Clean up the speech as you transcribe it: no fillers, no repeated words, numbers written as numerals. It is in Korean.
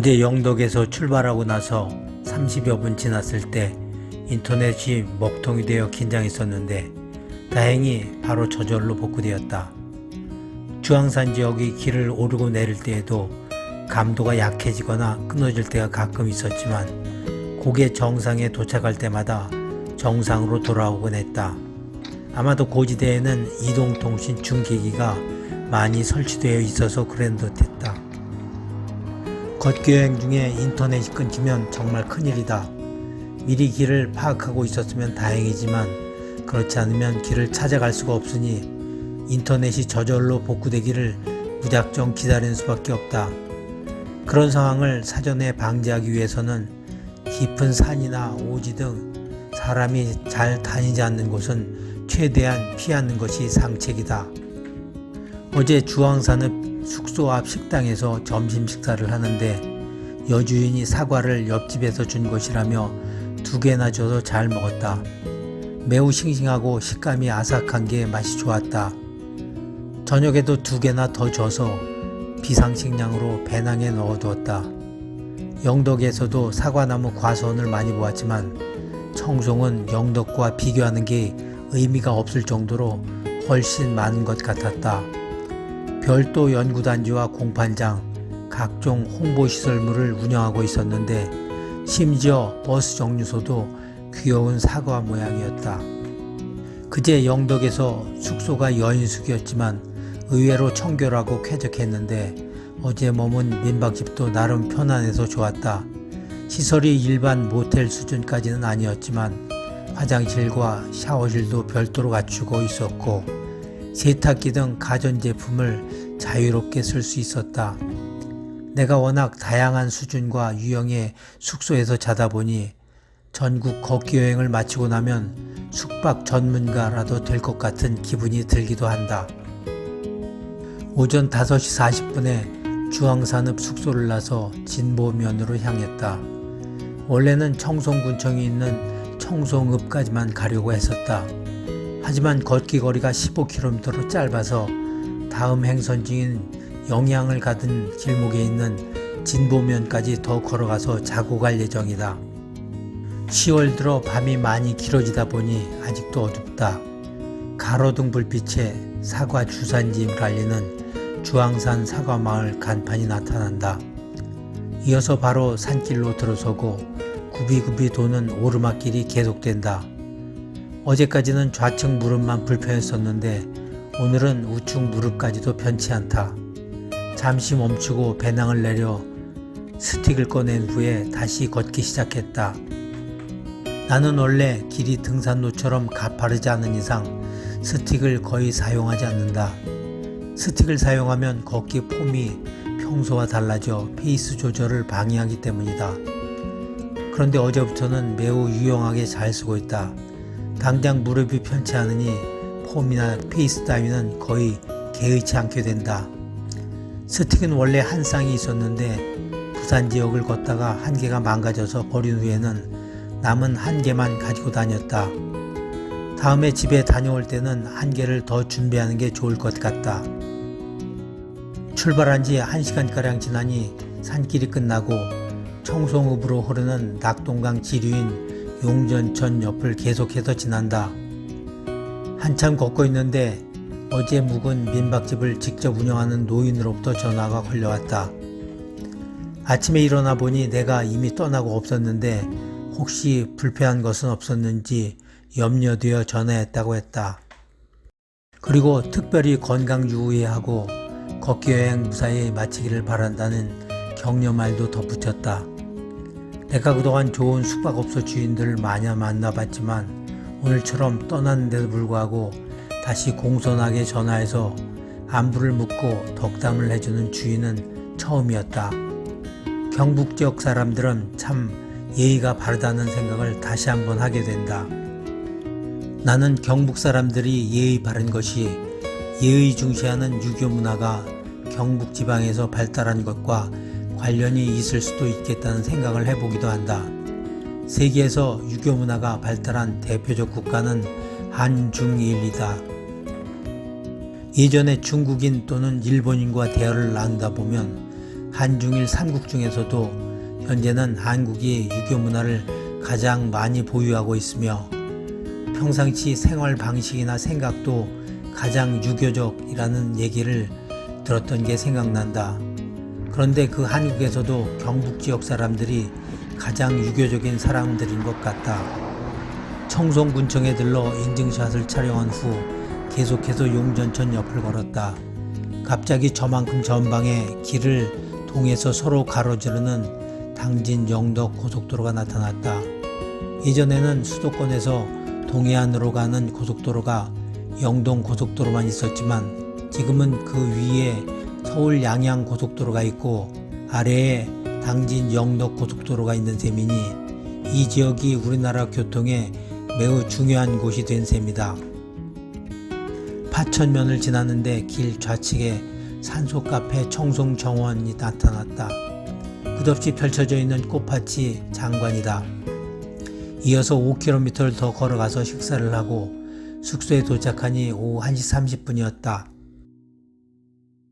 어제 영덕에서 출발하고 나서 30여 분 지났을 때 인터넷이 먹통이 되어 긴장했었는데 다행히 바로 저절로 복구되었다. 주황산 지역이 길을 오르고 내릴 때에도 감도가 약해지거나 끊어질 때가 가끔 있었지만 고개 정상에 도착할 때마다 정상으로 돌아오곤 했다. 아마도 고지대에는 이동통신 중계기가 많이 설치되어 있어서 그런 듯했다. 걷기여행 중에 인터넷이 끊기면 정말 큰일이다. 미리 길을 파악하고 있었으면 다행이지만 그렇지 않으면 길을 찾아갈 수가 없으니 인터넷이 저절로 복구되기를 무작정 기다리는 수밖에 없다. 그런 상황을 사전에 방지하기 위해서는 깊은 산이나 오지 등 사람이 잘 다니지 않는 곳은 최대한 피하는 것이 상책이다. 어제 주황산읍 숙소 앞 식당에서 점심 식사를 하는데 여주인이 사과를 옆집에서 준 것이라며 2개나 줘서 잘 먹었다. 매우 싱싱하고 식감이 아삭한 게 맛이 좋았다. 저녁에도 2개나 더 줘서 비상식량으로 배낭에 넣어두었다. 영덕에서도 사과나무 과수원을 많이 보았지만 청송은 영덕과 비교하는 게 의미가 없을 정도로 훨씬 많은 것 같았다. 별도 연구단지와 공판장, 각종 홍보시설물을 운영하고 있었는데 심지어 버스 정류소도 귀여운 사과 모양이었다. 그제 영덕에서 숙소가 여인숙이었지만 의외로 청결하고 쾌적했는데 어제 머문 민박집도 나름 편안해서 좋았다. 시설이 일반 모텔 수준까지는 아니었지만 화장실과 샤워실도 별도로 갖추고 있었고 세탁기 등 가전제품을 자유롭게 쓸 수 있었다. 내가 워낙 다양한 수준과 유형의 숙소에서 자다 보니 전국 걷기 여행을 마치고 나면 숙박 전문가라도 될 것 같은 기분이 들기도 한다. 오전 5시 40분에 주황산읍 숙소를 나서 진보면으로 향했다. 원래는 청송군청이 있는 청송읍까지만 가려고 했었다. 하지만 걷기 거리가 15km로 짧아서 다음 행선지인 영양을 가든 길목에 있는 진보면까지 더 걸어가서 자고 갈 예정이다. 10월 들어 밤이 많이 길어지다 보니 아직도 어둡다. 가로등 불빛에 사과 주산지임을 알리는 주황산 사과마을 간판이 나타난다. 이어서 바로 산길로 들어서고 굽이굽이 도는 오르막길이 계속된다. 어제까지는 좌측 무릎만 불편했었는데 오늘은 우측 무릎까지도 편치 않다. 잠시 멈추고 배낭을 내려 스틱을 꺼낸 후에 다시 걷기 시작했다. 나는 원래 길이 등산로처럼 가파르지 않은 이상 스틱을 거의 사용하지 않는다. 스틱을 사용하면 걷기 폼이 평소와 달라져 페이스 조절을 방해하기 때문이다. 그런데 어제부터는 매우 유용하게 잘 쓰고 있다. 당장 무릎이 편치 않으니 폼이나 페이스 따위는 거의 개의치 않게 된다. 스틱은 원래 한 쌍이 있었는데 부산 지역을 걷다가 한 개가 망가져서 버린 후에는 남은 한 개만 가지고 다녔다. 다음에 집에 다녀올 때는 한 개를 더 준비하는 게 좋을 것 같다. 출발한 지 1시간가량 지나니 산길이 끝나고 청송읍으로 흐르는 낙동강 지류인 용전천 옆을 계속해서 지난다. 한참 걷고 있는데 어제 묵은 민박집을 직접 운영하는 노인으로부터 전화가 걸려왔다. 아침에 일어나 보니 내가 이미 떠나고 없었는데 혹시 불편한 것은 없었는지 염려되어 전화했다고 했다. 그리고 특별히 건강 유의하고 걷기 여행 무사히 마치기를 바란다는 격려말도 덧붙였다. 내가 그동안 좋은 숙박업소 주인들을 많이 만나봤지만 오늘처럼 떠났는데도 불구하고 다시 공손하게 전화해서 안부를 묻고 덕담을 해주는 주인은 처음이었다. 경북 지역 사람들은 참 예의가 바르다는 생각을 다시 한번 하게 된다. 나는 경북 사람들이 예의 바른 것이 예의 중시하는 유교 문화가 경북 지방에서 발달한 것과 관련이 있을 수도 있겠다는 생각을 해보기도 한다. 세계에서 유교 문화가 발달한 대표적 국가는 한중일이다. 예전에 중국인 또는 일본인과 대화를 나누다 보면 한중일 삼국 중에서도 현재는 한국이 유교 문화를 가장 많이 보유하고 있으며 평상시 생활 방식이나 생각도 가장 유교적이라는 얘기를 들었던 게 생각난다. 그런데 그 한국에서도 경북 지역 사람들이 가장 유교적인 사람들인 것 같다. 청송군청에 들러 인증샷을 촬영한 후 계속해서 용전천 옆을 걸었다. 갑자기 저만큼 전방에 길을 통해서 서로 가로지르는 당진 영덕 고속도로가 나타났다. 예전에는 수도권에서 동해안으로 가는 고속도로가 영동 고속도로만 있었지만 지금은 그 위에 서울 양양 고속도로가 있고 아래에 당진 영덕 고속도로가 있는 셈이니 이 지역이 우리나라 교통에 매우 중요한 곳이 된 셈이다. 파천면을 지났는데 길 좌측에 산소카페 청송정원이 나타났다. 끝없이 펼쳐져 있는 꽃밭이 장관이다. 이어서 5km를 더 걸어가서 식사를 하고 숙소에 도착하니 오후 1시 30분이었다.